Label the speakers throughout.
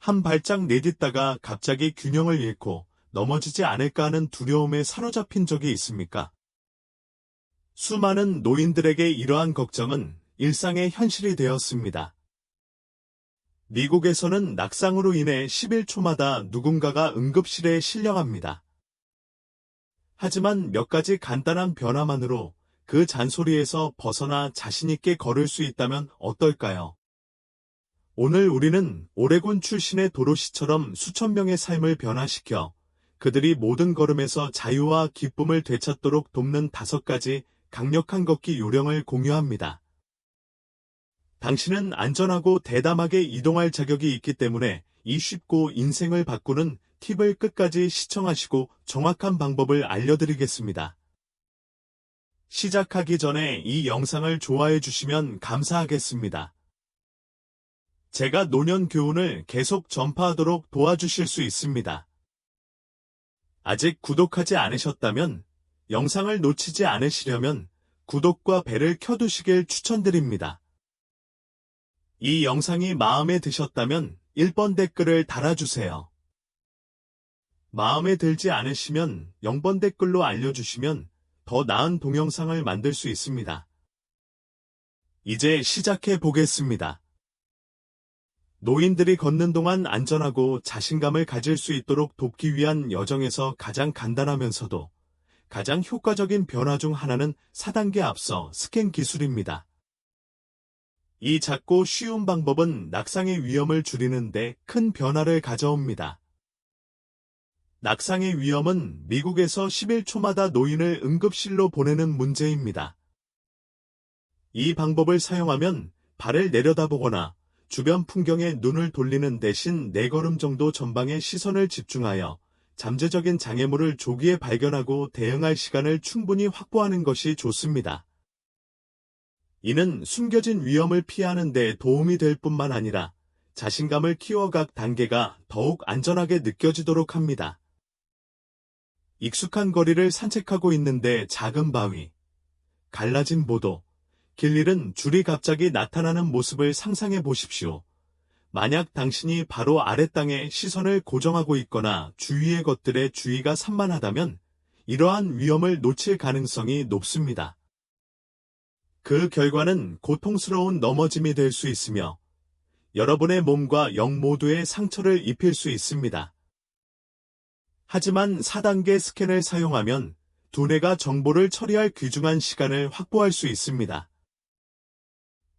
Speaker 1: 한 발짝 내딛다가 갑자기 균형을 잃고 넘어지지 않을까 하는 두려움에 사로잡힌 적이 있습니까? 수많은 노인들에게 이러한 걱정은 일상의 현실이 되었습니다. 미국에서는 낙상으로 인해 11초마다 누군가가 응급실에 실려갑니다. 하지만 몇 가지 간단한 변화만으로 그 잔소리에서 벗어나 자신있게 걸을 수 있다면 어떨까요? 오늘 우리는 오레곤 출신의 도로시처럼 수천 명의 삶을 변화시켜 그들이 모든 걸음에서 자유와 기쁨을 되찾도록 돕는 5가지 강력한 걷기 요령을 공유합니다. 당신은 안전하고 대담하게 이동할 자격이 있기 때문에 이 쉽고 인생을 바꾸는 팁을 끝까지 시청하시고 정확한 방법을 알려드리겠습니다. 시작하기 전에 이 영상을 좋아해 주시면 감사하겠습니다. 제가 노년 교훈을 계속 전파하도록 도와주실 수 있습니다. 아직 구독하지 않으셨다면 영상을 놓치지 않으시려면 구독과 벨을 켜두시길 추천드립니다. 이 영상이 마음에 드셨다면 1번 댓글을 달아주세요. 마음에 들지 않으시면 0번 댓글로 알려주시면 더 나은 동영상을 만들 수 있습니다. 이제 시작해 보겠습니다. 노인들이 걷는 동안 안전하고 자신감을 가질 수 있도록 돕기 위한 여정에서 가장 간단하면서도 가장 효과적인 변화 중 하나는 4단계 앞서 스캔 기술입니다. 이 작고 쉬운 방법은 낙상의 위험을 줄이는 데 큰 변화를 가져옵니다. 낙상의 위험은 미국에서 11초마다 노인을 응급실로 보내는 문제입니다. 이 방법을 사용하면 발을 내려다보거나 주변 풍경에 눈을 돌리는 대신 4걸음 정도 전방에 시선을 집중하여 잠재적인 장애물을 조기에 발견하고 대응할 시간을 충분히 확보하는 것이 좋습니다. 이는 숨겨진 위험을 피하는 데 도움이 될 뿐만 아니라 자신감을 키워 각 단계가 더욱 안전하게 느껴지도록 합니다. 익숙한 거리를 산책하고 있는데 작은 바위, 갈라진 보도, 길 잃은 줄이 갑자기 나타나는 모습을 상상해 보십시오. 만약 당신이 바로 아래 땅에 시선을 고정하고 있거나 주위의 것들에 주의가 산만하다면 이러한 위험을 놓칠 가능성이 높습니다. 그 결과는 고통스러운 넘어짐이 될 수 있으며 여러분의 몸과 영 모두에 상처를 입힐 수 있습니다. 하지만 4단계 스캔을 사용하면 두뇌가 정보를 처리할 귀중한 시간을 확보할 수 있습니다.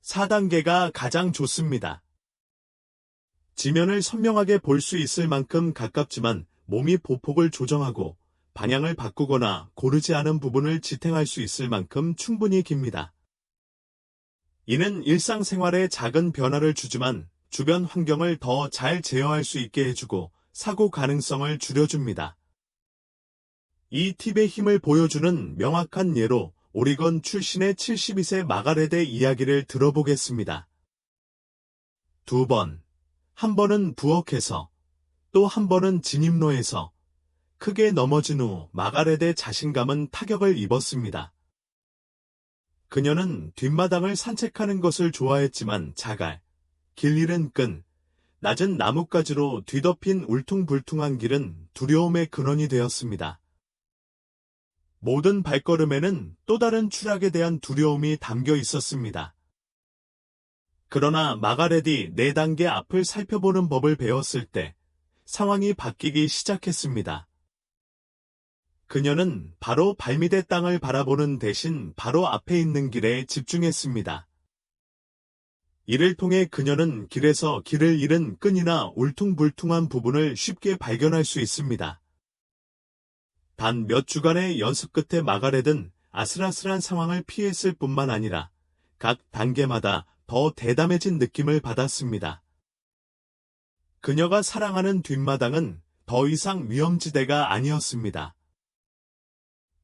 Speaker 1: 4단계가 가장 좋습니다. 지면을 선명하게 볼 수 있을 만큼 가깝지만 몸이 보폭을 조정하고 방향을 바꾸거나 고르지 않은 부분을 지탱할 수 있을 만큼 충분히 깁니다. 이는 일상생활에 작은 변화를 주지만 주변 환경을 더 잘 제어할 수 있게 해주고 사고 가능성을 줄여줍니다. 이 팁의 힘을 보여주는 명확한 예로 오리건 출신의 72세 마가렛의 이야기를 들어보겠습니다. 2번, 한 번은 부엌에서, 또 한 번은 진입로에서 크게 넘어진 후 마가렛의 자신감은 타격을 입었습니다. 그녀는 뒷마당을 산책하는 것을 좋아했지만 자갈, 길 잃은 끈, 낮은 나뭇가지로 뒤덮인 울퉁불퉁한 길은 두려움의 근원이 되었습니다. 모든 발걸음에는 또 다른 추락에 대한 두려움이 담겨 있었습니다. 그러나 마가렛이 4단계 앞을 살펴보는 법을 배웠을 때 상황이 바뀌기 시작했습니다. 그녀는 바로 발밑의 땅을 바라보는 대신 바로 앞에 있는 길에 집중했습니다. 이를 통해 그녀는 길에서 길을 잃은 끈이나 울퉁불퉁한 부분을 쉽게 발견할 수 있습니다. 단 몇 주간의 연습 끝에 마가렛은 아슬아슬한 상황을 피했을 뿐만 아니라 각 단계마다 더 대담해진 느낌을 받았습니다. 그녀가 사랑하는 뒷마당은 더 이상 위험지대가 아니었습니다.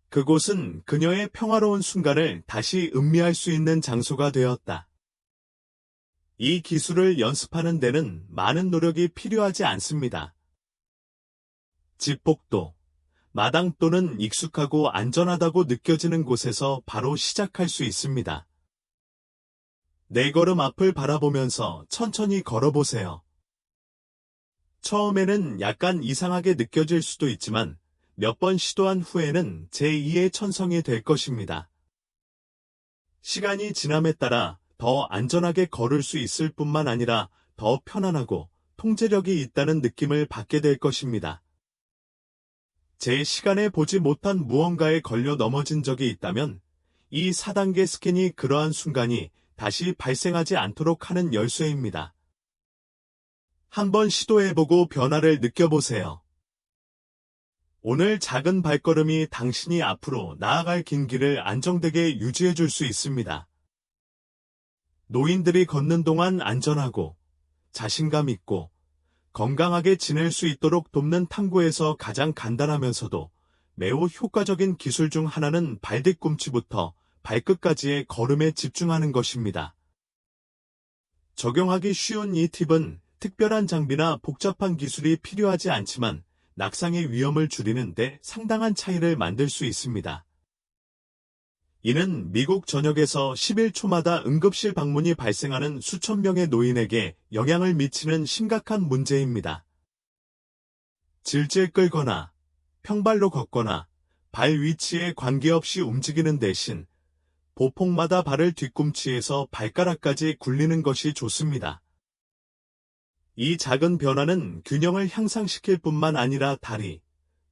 Speaker 1: 그곳은 그녀의 평화로운 순간을 다시 음미할 수 있는 장소가 되었다. 이 기술을 연습하는 데는 많은 노력이 필요하지 않습니다. 집복도, 마당 또는 익숙하고 안전하다고 느껴지는 곳에서 바로 시작할 수 있습니다. 4걸음 앞을 바라보면서 천천히 걸어보세요. 처음에는 약간 이상하게 느껴질 수도 있지만 몇 번 시도한 후에는 제2의 천성이 될 것입니다. 시간이 지남에 따라 더 안전하게 걸을 수 있을 뿐만 아니라 더 편안하고 통제력이 있다는 느낌을 받게 될 것입니다. 제 시간에 보지 못한 무언가에 걸려 넘어진 적이 있다면 이 4단계 스캔이 그러한 순간이 다시 발생하지 않도록 하는 열쇠입니다. 한번 시도해보고 변화를 느껴보세요. 오늘 작은 발걸음이 당신이 앞으로 나아갈 긴 길을 안정되게 유지해줄 수 있습니다. 노인들이 걷는 동안 안전하고 자신감 있고 건강하게 지낼 수 있도록 돕는 탐구에서 가장 간단하면서도 매우 효과적인 기술 중 하나는 발 뒤꿈치부터 발끝까지의 걸음에 집중하는 것입니다. 적용하기 쉬운 이 팁은 특별한 장비나 복잡한 기술이 필요하지 않지만 낙상의 위험을 줄이는 데 상당한 차이를 만들 수 있습니다. 이는 미국 전역에서 11초마다 응급실 방문이 발생하는 수천 명의 노인에게 영향을 미치는 심각한 문제입니다. 질질 끌거나 평발로 걷거나 발 위치에 관계없이 움직이는 대신 보폭마다 발을 뒤꿈치에서 발가락까지 굴리는 것이 좋습니다. 이 작은 변화는 균형을 향상시킬 뿐만 아니라 다리,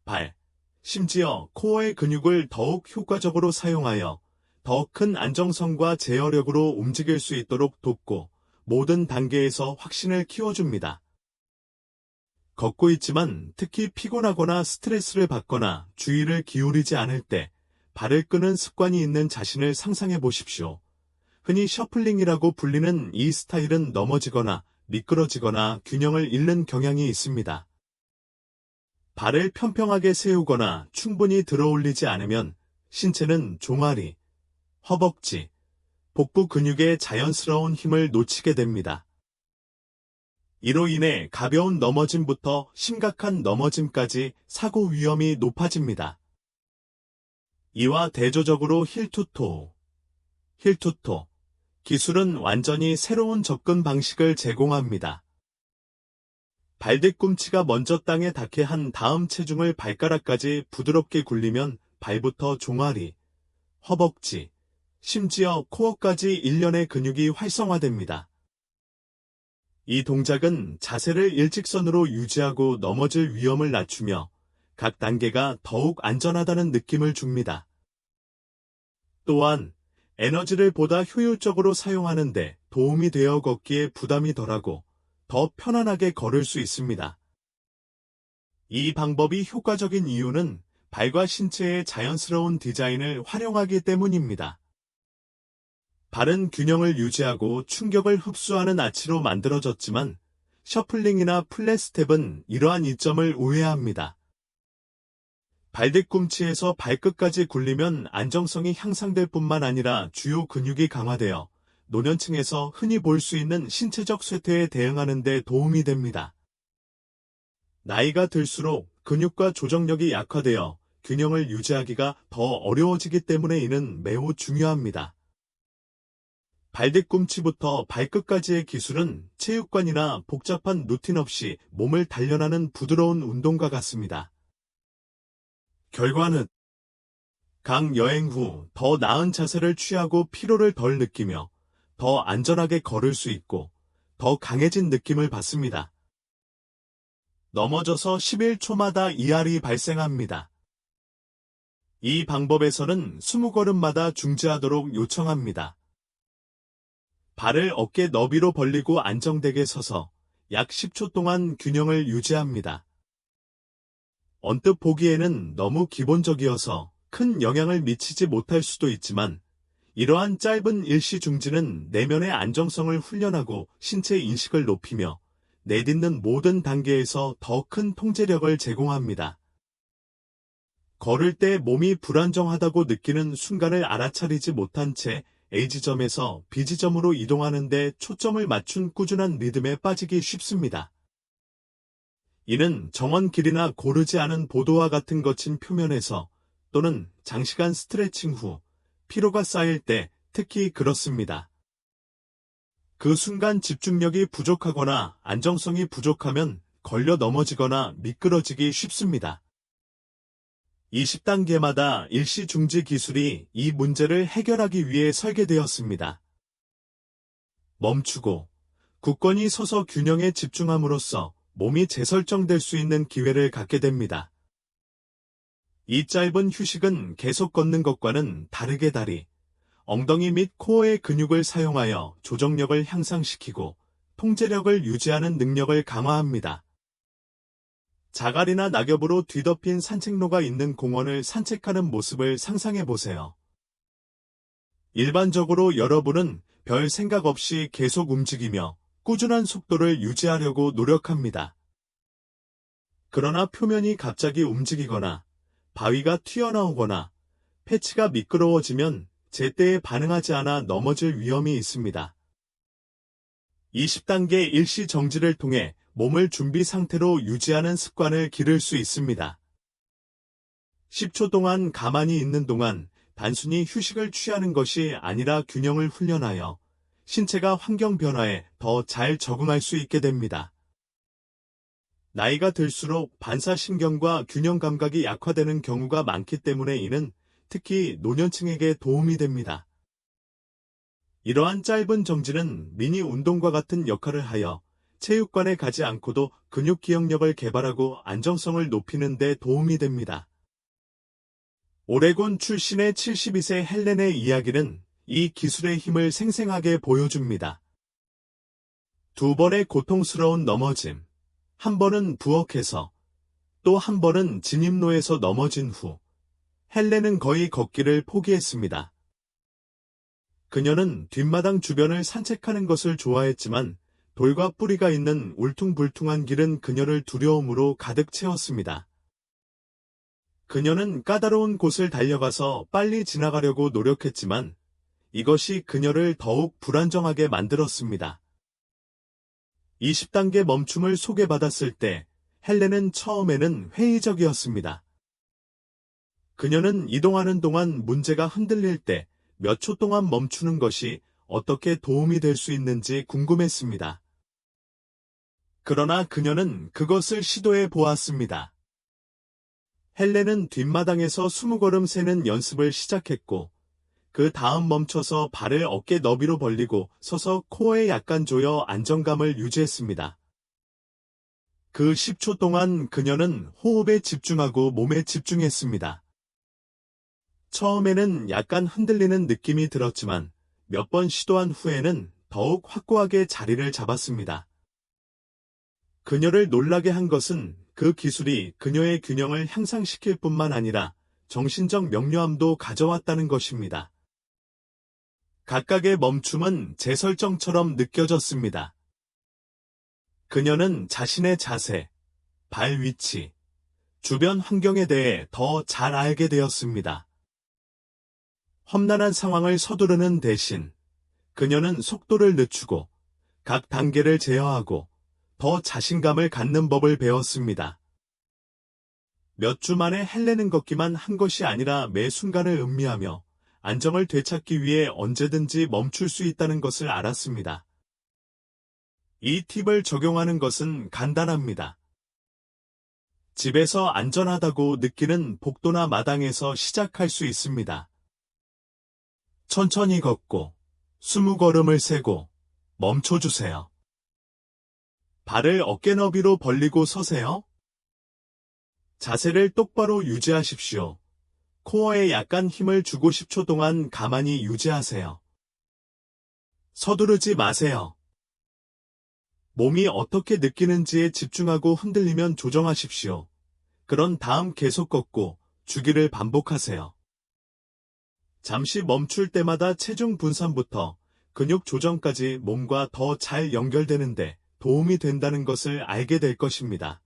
Speaker 1: 발, 심지어 코어의 근육을 더욱 효과적으로 사용하여 더 큰 안정성과 제어력으로 움직일 수 있도록 돕고 모든 단계에서 확신을 키워줍니다. 걷고 있지만 특히 피곤하거나 스트레스를 받거나 주의를 기울이지 않을 때 발을 끄는 습관이 있는 자신을 상상해 보십시오. 흔히 셔플링이라고 불리는 이 스타일은 넘어지거나 미끄러지거나 균형을 잃는 경향이 있습니다. 발을 평평하게 세우거나 충분히 들어올리지 않으면 신체는 종아리, 허벅지, 복부 근육의 자연스러운 힘을 놓치게 됩니다. 이로 인해 가벼운 넘어짐부터 심각한 넘어짐까지 사고 위험이 높아집니다. 이와 대조적으로 힐투토 기술은 완전히 새로운 접근 방식을 제공합니다. 발뒤꿈치가 먼저 땅에 닿게 한 다음 체중을 발가락까지 부드럽게 굴리면 발부터 종아리, 허벅지, 심지어 코어까지 일련의 근육이 활성화됩니다. 이 동작은 자세를 일직선으로 유지하고 넘어질 위험을 낮추며 각 단계가 더욱 안전하다는 느낌을 줍니다. 또한 에너지를 보다 효율적으로 사용하는 데 도움이 되어 걷기에 부담이 덜하고 더 편안하게 걸을 수 있습니다. 이 방법이 효과적인 이유는 발과 신체의 자연스러운 디자인을 활용하기 때문입니다. 발은 균형을 유지하고 충격을 흡수하는 아치로 만들어졌지만 셔플링이나 플랫스텝은 이러한 이점을 우회합니다. 발뒤꿈치에서 발끝까지 굴리면 안정성이 향상될 뿐만 아니라 주요 근육이 강화되어 노년층에서 흔히 볼 수 있는 신체적 쇠퇴에 대응하는 데 도움이 됩니다. 나이가 들수록 근육과 조정력이 약화되어 균형을 유지하기가 더 어려워지기 때문에 이는 매우 중요합니다. 발뒤꿈치부터 발끝까지의 기술은 체육관이나 복잡한 루틴 없이 몸을 단련하는 부드러운 운동과 같습니다. 결과는 각 여행 후 더 나은 자세를 취하고 피로를 덜 느끼며 더 안전하게 걸을 수 있고 더 강해진 느낌을 받습니다. 넘어져서 11초마다 이알이 발생합니다. 이 방법에서는 20걸음마다 중지하도록 요청합니다. 발을 어깨 너비로 벌리고 안정되게 서서 약 10초 동안 균형을 유지합니다. 언뜻 보기에는 너무 기본적이어서 큰 영향을 미치지 못할 수도 있지만 이러한 짧은 일시 중지는 내면의 안정성을 훈련하고 신체 인식을 높이며 내딛는 모든 단계에서 더 큰 통제력을 제공합니다. 걸을 때 몸이 불안정하다고 느끼는 순간을 알아차리지 못한 채 A지점에서 B지점으로 이동하는 데 초점을 맞춘 꾸준한 리듬에 빠지기 쉽습니다. 이는 정원 길이나 고르지 않은 보도와 같은 거친 표면에서 또는 장시간 스트레칭 후 피로가 쌓일 때 특히 그렇습니다. 그 순간 집중력이 부족하거나 안정성이 부족하면 걸려 넘어지거나 미끄러지기 쉽습니다. 20단계마다 일시 중지 기술이 이 문제를 해결하기 위해 설계되었습니다. 멈추고 굳건히 서서 균형에 집중함으로써 몸이 재설정될 수 있는 기회를 갖게 됩니다. 이 짧은 휴식은 계속 걷는 것과는 다르게 다리, 엉덩이 및 코어의 근육을 사용하여 조정력을 향상시키고 통제력을 유지하는 능력을 강화합니다. 자갈이나 낙엽으로 뒤덮인 산책로가 있는 공원을 산책하는 모습을 상상해 보세요. 일반적으로 여러분은 별 생각 없이 계속 움직이며 꾸준한 속도를 유지하려고 노력합니다. 그러나 표면이 갑자기 움직이거나 바위가 튀어나오거나 패치가 미끄러워지면 제때에 반응하지 않아 넘어질 위험이 있습니다. 20단계 일시 정지를 통해 몸을 준비 상태로 유지하는 습관을 기를 수 있습니다. 10초 동안 가만히 있는 동안 단순히 휴식을 취하는 것이 아니라 균형을 훈련하여 신체가 환경 변화에 더 잘 적응할 수 있게 됩니다. 나이가 들수록 반사신경과 균형 감각이 약화되는 경우가 많기 때문에 이는 특히 노년층에게 도움이 됩니다. 이러한 짧은 정지는 미니 운동과 같은 역할을 하여 체육관에 가지 않고도 근육 기억력을 개발하고 안정성을 높이는 데 도움이 됩니다. 오레곤 출신의 72세 헬렌의 이야기는 이 기술의 힘을 생생하게 보여줍니다. 2번의 고통스러운 넘어짐, 한 번은 부엌에서, 또 한 번은 진입로에서 넘어진 후, 헬렌은 거의 걷기를 포기했습니다. 그녀는 뒷마당 주변을 산책하는 것을 좋아했지만 돌과 뿌리가 있는 울퉁불퉁한 길은 그녀를 두려움으로 가득 채웠습니다. 그녀는 까다로운 곳을 달려가서 빨리 지나가려고 노력했지만 이것이 그녀를 더욱 불안정하게 만들었습니다. 20단계 멈춤을 소개받았을 때 헬렌은 처음에는 회의적이었습니다. 그녀는 이동하는 동안 문제가 흔들릴 때 몇 초 동안 멈추는 것이 어떻게 도움이 될 수 있는지 궁금했습니다. 그러나 그녀는 그것을 시도해 보았습니다. 헬렌은 뒷마당에서 20걸음 세는 연습을 시작했고 그 다음 멈춰서 발을 어깨 너비로 벌리고 서서 코어에 약간 조여 안정감을 유지했습니다. 그 10초 동안 그녀는 호흡에 집중하고 몸에 집중했습니다. 처음에는 약간 흔들리는 느낌이 들었지만 몇 번 시도한 후에는 더욱 확고하게 자리를 잡았습니다. 그녀를 놀라게 한 것은 그 기술이 그녀의 균형을 향상시킬 뿐만 아니라 정신적 명료함도 가져왔다는 것입니다. 각각의 멈춤은 재설정처럼 느껴졌습니다. 그녀는 자신의 자세, 발 위치, 주변 환경에 대해 더 잘 알게 되었습니다. 험난한 상황을 서두르는 대신 그녀는 속도를 늦추고 각 단계를 제어하고 더 자신감을 갖는 법을 배웠습니다. 몇 주 만에 헬렌은 걷기만 한 것이 아니라 매 순간을 음미하며 안정을 되찾기 위해 언제든지 멈출 수 있다는 것을 알았습니다. 이 팁을 적용하는 것은 간단합니다. 집에서 안전하다고 느끼는 복도나 마당에서 시작할 수 있습니다. 천천히 걷고 20걸음을 세고 멈춰주세요. 발을 어깨 너비로 벌리고 서세요. 자세를 똑바로 유지하십시오. 코어에 약간 힘을 주고 10초 동안 가만히 유지하세요. 서두르지 마세요. 몸이 어떻게 느끼는지에 집중하고 흔들리면 조정하십시오. 그런 다음 계속 걷고 주기를 반복하세요. 잠시 멈출 때마다 체중 분산부터 근육 조정까지 몸과 더 잘 연결되는데 도움이 된다는 것을 알게 될 것입니다.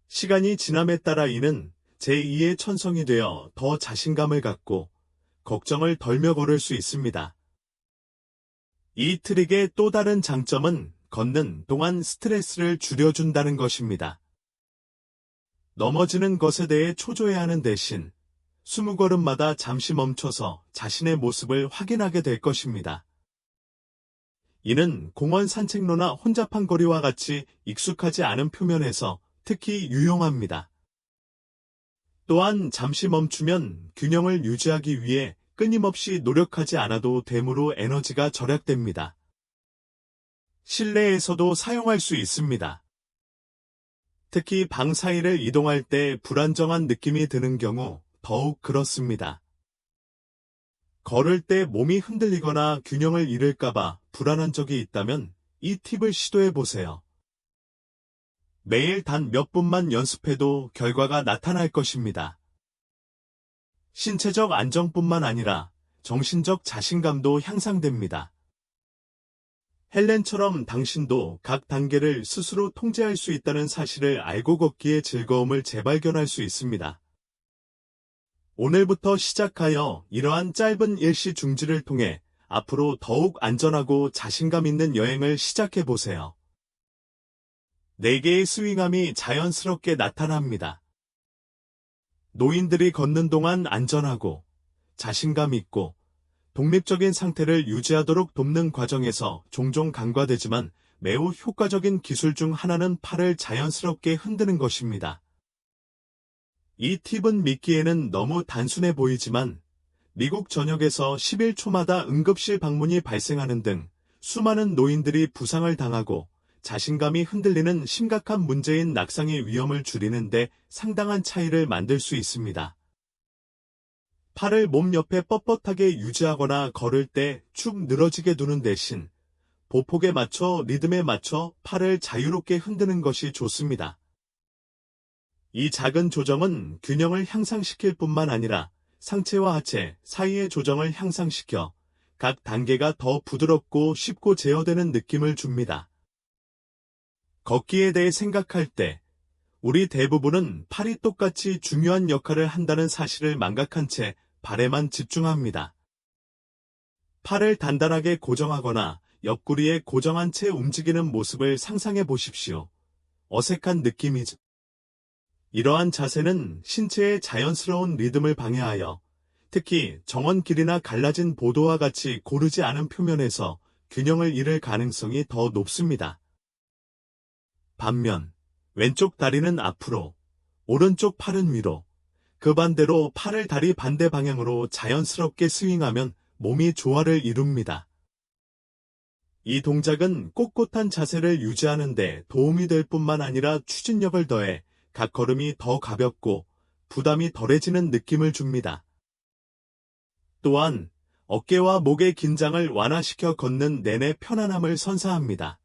Speaker 1: 시간이 지남에 따라 이는 제2의 천성이 되어 더 자신감을 갖고 걱정을 덜며 걸을 수 있습니다. 이 트릭의 또 다른 장점은 걷는 동안 스트레스를 줄여준다는 것입니다. 넘어지는 것에 대해 초조해하는 대신 20걸음마다 잠시 멈춰서 자신의 모습을 확인하게 될 것입니다. 이는 공원 산책로나 혼잡한 거리와 같이 익숙하지 않은 표면에서 특히 유용합니다. 또한 잠시 멈추면 균형을 유지하기 위해 끊임없이 노력하지 않아도 되므로 에너지가 절약됩니다. 실내에서도 사용할 수 있습니다. 특히 방 사이를 이동할 때 불안정한 느낌이 드는 경우 더욱 그렇습니다. 걸을 때 몸이 흔들리거나 균형을 잃을까봐 불안한 적이 있다면 이 팁을 시도해 보세요. 매일 단 몇 분만 연습해도 결과가 나타날 것입니다. 신체적 안정뿐만 아니라 정신적 자신감도 향상됩니다. 헬렌처럼 당신도 각 단계를 스스로 통제할 수 있다는 사실을 알고 걷기의 즐거움을 재발견할 수 있습니다. 오늘부터 시작하여 이러한 짧은 일시 중지를 통해 앞으로 더욱 안전하고 자신감 있는 여행을 시작해 보세요. 4개의 스윙함이 자연스럽게 나타납니다. 노인들이 걷는 동안 안전하고 자신감 있고 독립적인 상태를 유지하도록 돕는 과정에서 종종 간과되지만 매우 효과적인 기술 중 하나는 팔을 자연스럽게 흔드는 것입니다. 이 팁은 믿기에는 너무 단순해 보이지만 미국 전역에서 11초마다 응급실 방문이 발생하는 등 수많은 노인들이 부상을 당하고 자신감이 흔들리는 심각한 문제인 낙상의 위험을 줄이는 데 상당한 차이를 만들 수 있습니다. 팔을 몸 옆에 뻣뻣하게 유지하거나 걸을 때 축 늘어지게 두는 대신 보폭에 맞춰 리듬에 맞춰 팔을 자유롭게 흔드는 것이 좋습니다. 이 작은 조정은 균형을 향상시킬 뿐만 아니라 상체와 하체 사이의 조정을 향상시켜 각 단계가 더 부드럽고 쉽고 제어되는 느낌을 줍니다. 걷기에 대해 생각할 때 우리 대부분은 팔이 똑같이 중요한 역할을 한다는 사실을 망각한 채 발에만 집중합니다. 팔을 단단하게 고정하거나 옆구리에 고정한 채 움직이는 모습을 상상해 보십시오. 어색한 느낌이죠. 이러한 자세는 신체의 자연스러운 리듬을 방해하여 특히 정원 길이나 갈라진 보도와 같이 고르지 않은 표면에서 균형을 잃을 가능성이 더 높습니다. 반면 왼쪽 다리는 앞으로, 오른쪽 팔은 위로, 그 반대로 팔을 다리 반대 방향으로 자연스럽게 스윙하면 몸이 조화를 이룹니다. 이 동작은 꼿꼿한 자세를 유지하는 데 도움이 될 뿐만 아니라 추진력을 더해 각 걸음이 더 가볍고 부담이 덜해지는 느낌을 줍니다. 또한 어깨와 목의 긴장을 완화시켜 걷는 내내 편안함을 선사합니다.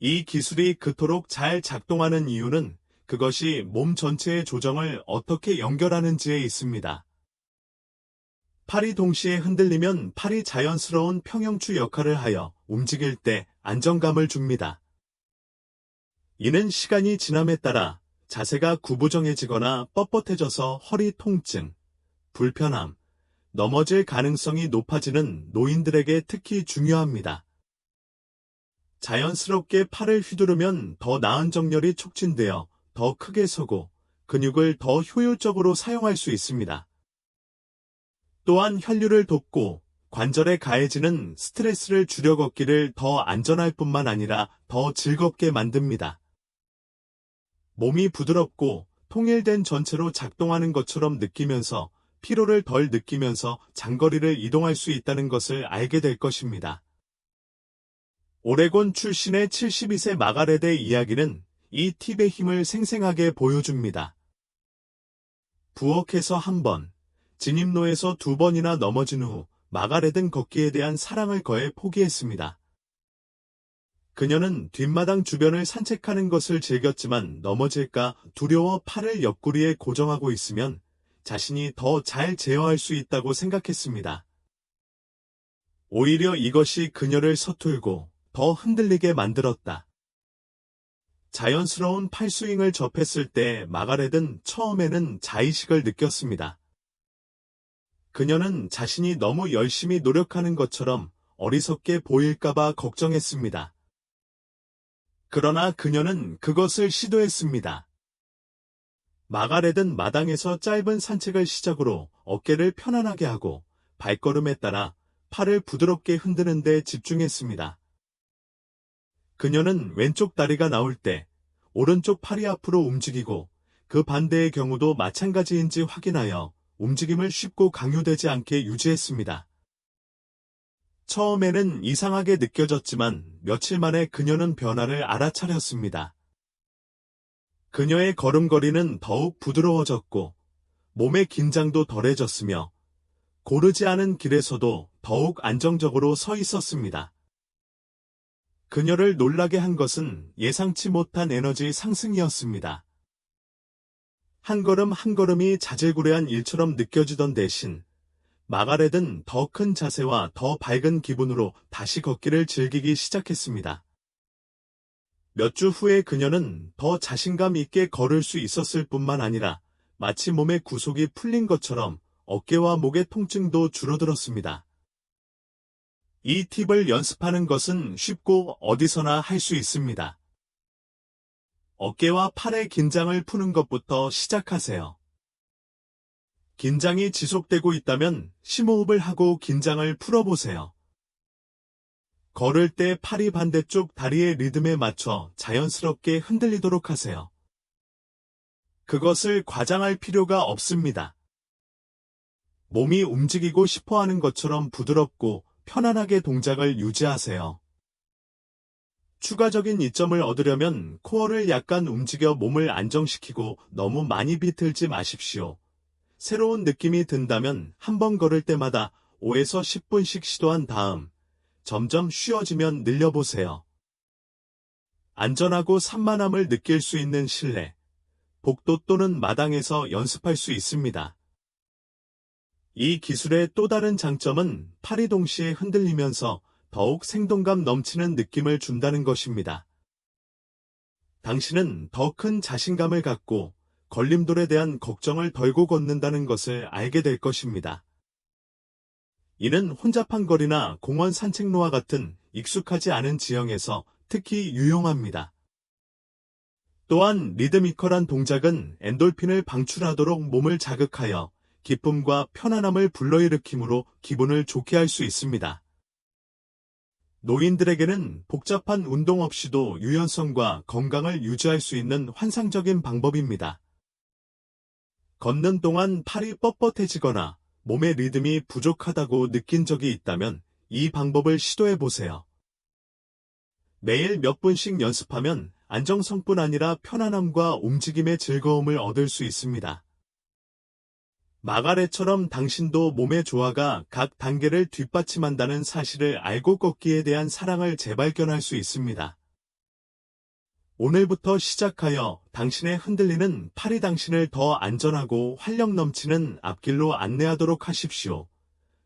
Speaker 1: 이 기술이 그토록 잘 작동하는 이유는 그것이 몸 전체의 조정을 어떻게 연결하는지에 있습니다. 팔이 동시에 흔들리면 팔이 자연스러운 평형추 역할을 하여 움직일 때 안정감을 줍니다. 이는 시간이 지남에 따라 자세가 구부정해지거나 뻣뻣해져서 허리 통증, 불편함, 넘어질 가능성이 높아지는 노인들에게 특히 중요합니다. 자연스럽게 팔을 휘두르면 더 나은 정렬이 촉진되어 더 크게 서고 근육을 더 효율적으로 사용할 수 있습니다. 또한 혈류를 돕고 관절에 가해지는 스트레스를 줄여 걷기를 더 안전할 뿐만 아니라 더 즐겁게 만듭니다. 몸이 부드럽고 통일된 전체로 작동하는 것처럼 느끼면서 피로를 덜 느끼면서 장거리를 이동할 수 있다는 것을 알게 될 것입니다. 오레곤 출신의 72세 마가렛의 이야기는 이 팁의 힘을 생생하게 보여줍니다. 부엌에서 1번, 진입로에서 2번이나 넘어진 후 마가렛은 걷기에 대한 사랑을 거해 포기했습니다. 그녀는 뒷마당 주변을 산책하는 것을 즐겼지만 넘어질까 두려워 팔을 옆구리에 고정하고 있으면 자신이 더 잘 제어할 수 있다고 생각했습니다. 오히려 이것이 그녀를 서툴고 더 흔들리게 만들었다. 자연스러운 팔스윙을 접했을 때 마가렛은 처음에는 자의식을 느꼈습니다. 그녀는 자신이 너무 열심히 노력하는 것처럼 어리석게 보일까봐 걱정했습니다. 그러나 그녀는 그것을 시도했습니다. 마가렛은 마당에서 짧은 산책을 시작으로 어깨를 편안하게 하고 발걸음에 따라 팔을 부드럽게 흔드는 데 집중했습니다. 그녀는 왼쪽 다리가 나올 때 오른쪽 팔이 앞으로 움직이고 그 반대의 경우도 마찬가지인지 확인하여 움직임을 쉽고 강요되지 않게 유지했습니다. 처음에는 이상하게 느껴졌지만 며칠 만에 그녀는 변화를 알아차렸습니다. 그녀의 걸음걸이는 더욱 부드러워졌고 몸의 긴장도 덜해졌으며 고르지 않은 길에서도 더욱 안정적으로 서 있었습니다. 그녀를 놀라게 한 것은 예상치 못한 에너지 상승이었습니다. 한 걸음 한 걸음이 자질구레한 일처럼 느껴지던 대신 마가렛은 더 큰 자세와 더 밝은 기분으로 다시 걷기를 즐기기 시작했습니다. 몇 주 후에 그녀는 더 자신감 있게 걸을 수 있었을 뿐만 아니라 마치 몸의 구속이 풀린 것처럼 어깨와 목의 통증도 줄어들었습니다. 이 팁을 연습하는 것은 쉽고 어디서나 할 수 있습니다. 어깨와 팔의 긴장을 푸는 것부터 시작하세요. 긴장이 지속되고 있다면 심호흡을 하고 긴장을 풀어보세요. 걸을 때 팔이 반대쪽 다리의 리듬에 맞춰 자연스럽게 흔들리도록 하세요. 그것을 과장할 필요가 없습니다. 몸이 움직이고 싶어 하는 것처럼 부드럽고 편안하게 동작을 유지하세요. 추가적인 이점을 얻으려면 코어를 약간 움직여 몸을 안정시키고 너무 많이 비틀지 마십시오. 새로운 느낌이 든다면 한 번 걸을 때마다 5에서 10분씩 시도한 다음 점점 쉬워지면 늘려보세요. 안전하고 산만함을 느낄 수 있는 실내, 복도 또는 마당에서 연습할 수 있습니다. 이 기술의 또 다른 장점은 팔이 동시에 흔들리면서 더욱 생동감 넘치는 느낌을 준다는 것입니다. 당신은 더 큰 자신감을 갖고 걸림돌에 대한 걱정을 덜고 걷는다는 것을 알게 될 것입니다. 이는 혼잡한 거리나 공원 산책로와 같은 익숙하지 않은 지형에서 특히 유용합니다. 또한 리드미컬한 동작은 엔돌핀을 방출하도록 몸을 자극하여 기쁨과 편안함을 불러일으키므로 기분을 좋게 할 수 있습니다. 노인들에게는 복잡한 운동 없이도 유연성과 건강을 유지할 수 있는 환상적인 방법입니다. 걷는 동안 팔이 뻣뻣해지거나 몸의 리듬이 부족하다고 느낀 적이 있다면 이 방법을 시도해 보세요. 매일 몇 분씩 연습하면 안정성뿐 아니라 편안함과 움직임의 즐거움을 얻을 수 있습니다. 마가렛처럼 당신도 몸의 조화가 각 단계를 뒷받침한다는 사실을 알고 걷기에 대한 사랑을 재발견할 수 있습니다. 오늘부터 시작하여 당신의 흔들리는 팔이 당신을 더 안전하고 활력 넘치는 앞길로 안내하도록 하십시오.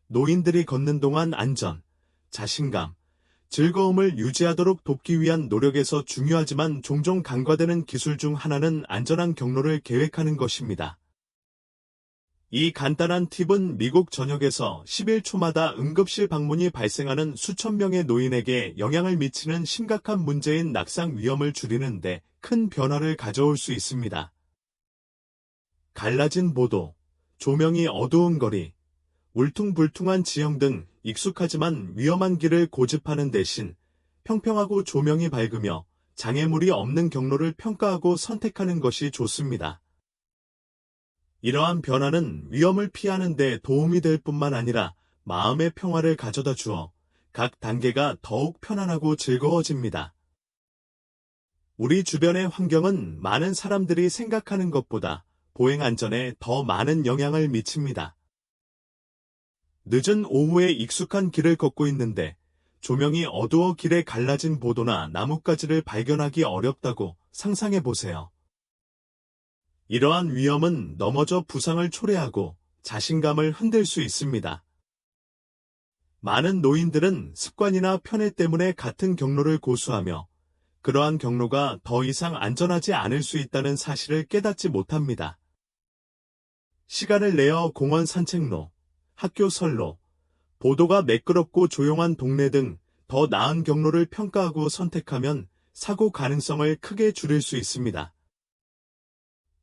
Speaker 1: 노인들이 걷는 동안 안전, 자신감, 즐거움을 유지하도록 돕기 위한 노력에서 중요하지만 종종 간과되는 기술 중 하나는 안전한 경로를 계획하는 것입니다. 이 간단한 팁은 미국 전역에서 11초마다 응급실 방문이 발생하는 수천 명의 노인에게 영향을 미치는 심각한 문제인 낙상 위험을 줄이는 데 큰 변화를 가져올 수 있습니다. 갈라진 보도, 조명이 어두운 거리, 울퉁불퉁한 지형 등 익숙하지만 위험한 길을 고집하는 대신 평평하고 조명이 밝으며 장애물이 없는 경로를 평가하고 선택하는 것이 좋습니다. 이러한 변화는 위험을 피하는 데 도움이 될 뿐만 아니라 마음의 평화를 가져다 주어 각 단계가 더욱 편안하고 즐거워집니다. 우리 주변의 환경은 많은 사람들이 생각하는 것보다 보행 안전에 더 많은 영향을 미칩니다. 늦은 오후에 익숙한 길을 걷고 있는데 조명이 어두워 길에 갈라진 보도나 나뭇가지를 발견하기 어렵다고 상상해 보세요. 이러한 위험은 넘어져 부상을 초래하고 자신감을 흔들 수 있습니다. 많은 노인들은 습관이나 편애 때문에 같은 경로를 고수하며 그러한 경로가 더 이상 안전하지 않을 수 있다는 사실을 깨닫지 못합니다. 시간을 내어 공원 산책로, 학교 선로, 보도가 매끄럽고 조용한 동네 등 더 나은 경로를 평가하고 선택하면 사고 가능성을 크게 줄일 수 있습니다.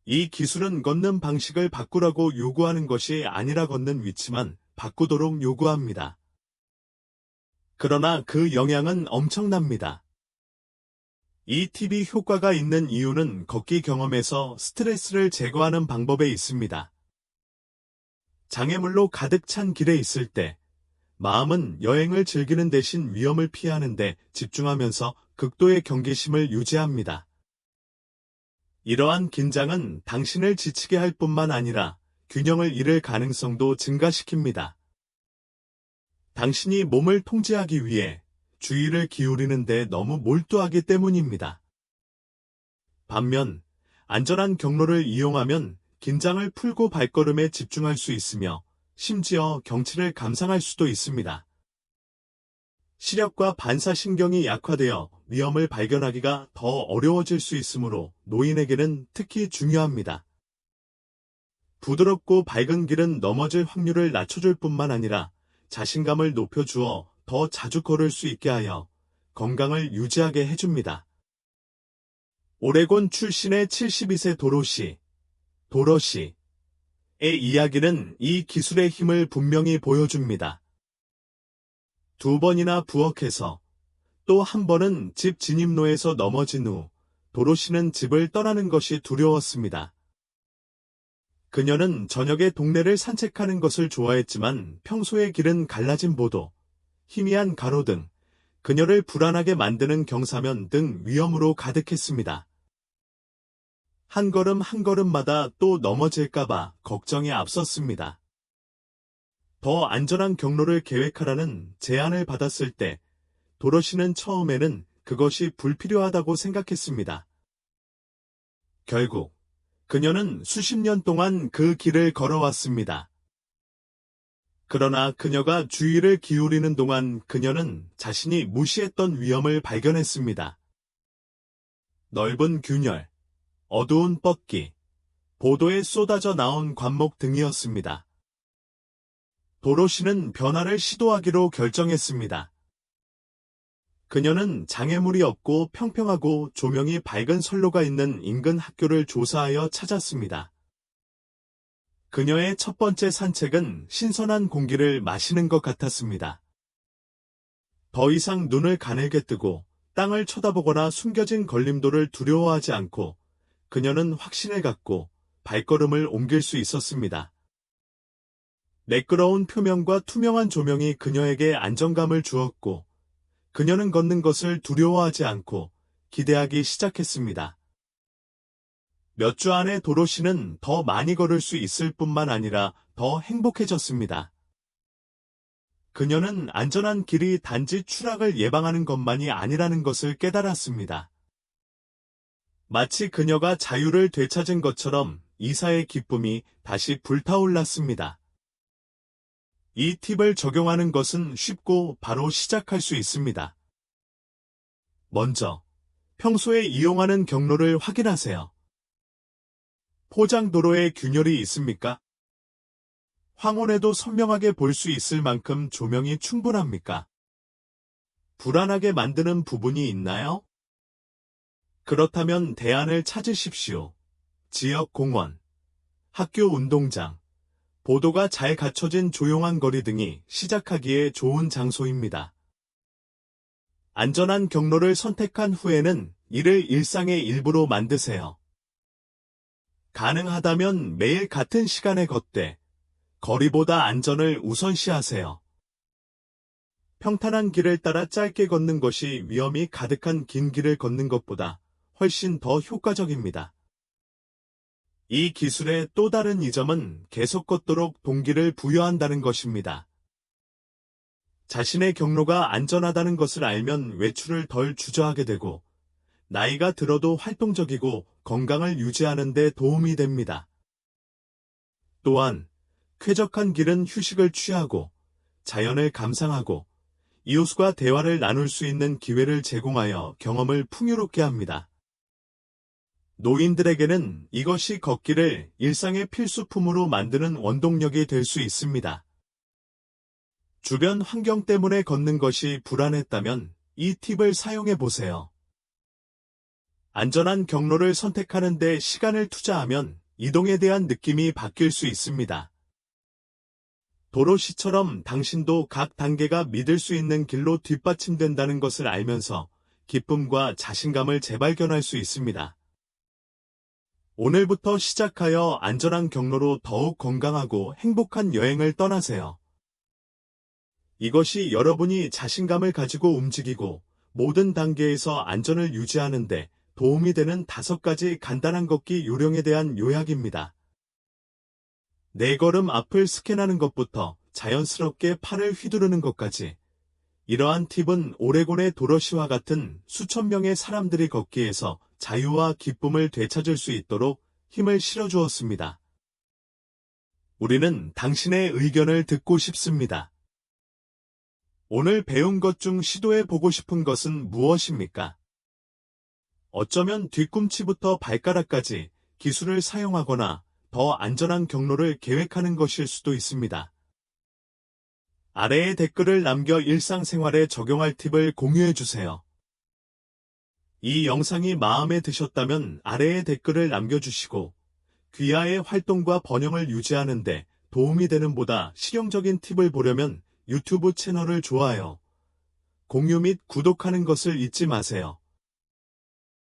Speaker 1: 이 기술은 걷는 방식을 바꾸라고 요구하는 것이 아니라 걷는 위치만 바꾸도록 요구합니다. 그러나 그 영향은 엄청납니다. 이 팁이 효과가 있는 이유는 걷기 경험에서 스트레스를 제거하는 방법에 있습니다. 장애물로 가득 찬 길에 있을 때 마음은 여행을 즐기는 대신 위험을 피하는 데 집중하면서 극도의 경계심을 유지합니다. 이러한 긴장은 당신을 지치게 할 뿐만 아니라 균형을 잃을 가능성도 증가시킵니다. 당신이 몸을 통제하기 위해 주의를 기울이는데 너무 몰두하기 때문입니다. 반면 안전한 경로를 이용하면 긴장을 풀고 발걸음에 집중할 수 있으며 심지어 경치를 감상할 수도 있습니다. 시력과 반사신경이 약화되어 위험을 발견하기가 더 어려워질 수 있으므로 노인에게는 특히 중요합니다. 부드럽고 밝은 길은 넘어질 확률을 낮춰줄 뿐만 아니라 자신감을 높여주어 더 자주 걸을 수 있게 하여 건강을 유지하게 해줍니다. 오레곤 출신의 72세 도로시의 이야기는 이 기술의 힘을 분명히 보여줍니다. 2번이나 부엌에서 또 한 번은 집 진입로에서 넘어진 후 도로시는 집을 떠나는 것이 두려웠습니다. 그녀는 저녁에 동네를 산책하는 것을 좋아했지만 평소의 길은 갈라진 보도, 희미한 가로등, 그녀를 불안하게 만드는 경사면 등 위험으로 가득했습니다. 한 걸음 한 걸음마다 또 넘어질까봐 걱정이 앞섰습니다. 더 안전한 경로를 계획하라는 제안을 받았을 때 도로시는 처음에는 그것이 불필요하다고 생각했습니다. 결국 그녀는 수십 년 동안 그 길을 걸어왔습니다. 그러나 그녀가 주의를 기울이는 동안 그녀는 자신이 무시했던 위험을 발견했습니다. 넓은 균열, 어두운 뻗기, 보도에 쏟아져 나온 관목 등이었습니다. 도로시는 변화를 시도하기로 결정했습니다. 그녀는 장애물이 없고 평평하고 조명이 밝은 선로가 있는 인근 학교를 조사하여 찾았습니다. 그녀의 첫 번째 산책은 신선한 공기를 마시는 것 같았습니다. 더 이상 눈을 가늘게 뜨고 땅을 쳐다보거나 숨겨진 걸림돌을 두려워하지 않고 그녀는 확신을 갖고 발걸음을 옮길 수 있었습니다. 매끄러운 표면과 투명한 조명이 그녀에게 안정감을 주었고 그녀는 걷는 것을 두려워하지 않고 기대하기 시작했습니다. 몇 주 안에 도로시는 더 많이 걸을 수 있을 뿐만 아니라 더 행복해졌습니다. 그녀는 안전한 길이 단지 추락을 예방하는 것만이 아니라는 것을 깨달았습니다. 마치 그녀가 자유를 되찾은 것처럼 이사의 기쁨이 다시 불타올랐습니다. 이 팁을 적용하는 것은 쉽고 바로 시작할 수 있습니다. 먼저, 평소에 이용하는 경로를 확인하세요. 포장도로에 균열이 있습니까? 황혼에도 선명하게 볼 수 있을 만큼 조명이 충분합니까? 불안하게 만드는 부분이 있나요? 그렇다면 대안을 찾으십시오. 지역 공원, 학교 운동장, 보도가 잘 갖춰진 조용한 거리 등이 시작하기에 좋은 장소입니다. 안전한 경로를 선택한 후에는 이를 일상의 일부로 만드세요. 가능하다면 매일 같은 시간에 걷되 거리보다 안전을 우선시하세요. 평탄한 길을 따라 짧게 걷는 것이 위험이 가득한 긴 길을 걷는 것보다 훨씬 더 효과적입니다. 이 기술의 또 다른 이점은 계속 걷도록 동기를 부여한다는 것입니다. 자신의 경로가 안전하다는 것을 알면 외출을 덜 주저하게 되고 나이가 들어도 활동적이고 건강을 유지하는 데 도움이 됩니다. 또한 쾌적한 길은 휴식을 취하고 자연을 감상하고 이웃과 대화를 나눌 수 있는 기회를 제공하여 경험을 풍요롭게 합니다. 노인들에게는 이것이 걷기를 일상의 필수품으로 만드는 원동력이 될 수 있습니다. 주변 환경 때문에 걷는 것이 불안했다면 이 팁을 사용해 보세요. 안전한 경로를 선택하는 데 시간을 투자하면 이동에 대한 느낌이 바뀔 수 있습니다. 도로시처럼 당신도 각 단계가 믿을 수 있는 길로 뒷받침된다는 것을 알면서 기쁨과 자신감을 재발견할 수 있습니다. 오늘부터 시작하여 안전한 경로로 더욱 건강하고 행복한 여행을 떠나세요. 이것이 여러분이 자신감을 가지고 움직이고 모든 단계에서 안전을 유지하는 데 도움이 되는 5가지 간단한 걷기 요령에 대한 요약입니다. 4걸음 앞을 스캔하는 것부터 자연스럽게 팔을 휘두르는 것까지, 이러한 팁은 오레곤의 도로시와 같은 수천 명의 사람들이 걷기에서 자유와 기쁨을 되찾을 수 있도록 힘을 실어주었습니다. 우리는 당신의 의견을 듣고 싶습니다. 오늘 배운 것 중 시도해보고 싶은 것은 무엇입니까? 어쩌면 뒤꿈치부터 발가락까지 기술을 사용하거나 더 안전한 경로를 계획하는 것일 수도 있습니다. 아래에 댓글을 남겨 일상생활에 적용할 팁을 공유해주세요. 이 영상이 마음에 드셨다면 아래에 댓글을 남겨주시고 귀하의 활동과 번영을 유지하는 데 도움이 되는 보다 실용적인 팁을 보려면 유튜브 채널을 좋아요, 공유 및 구독하는 것을 잊지 마세요.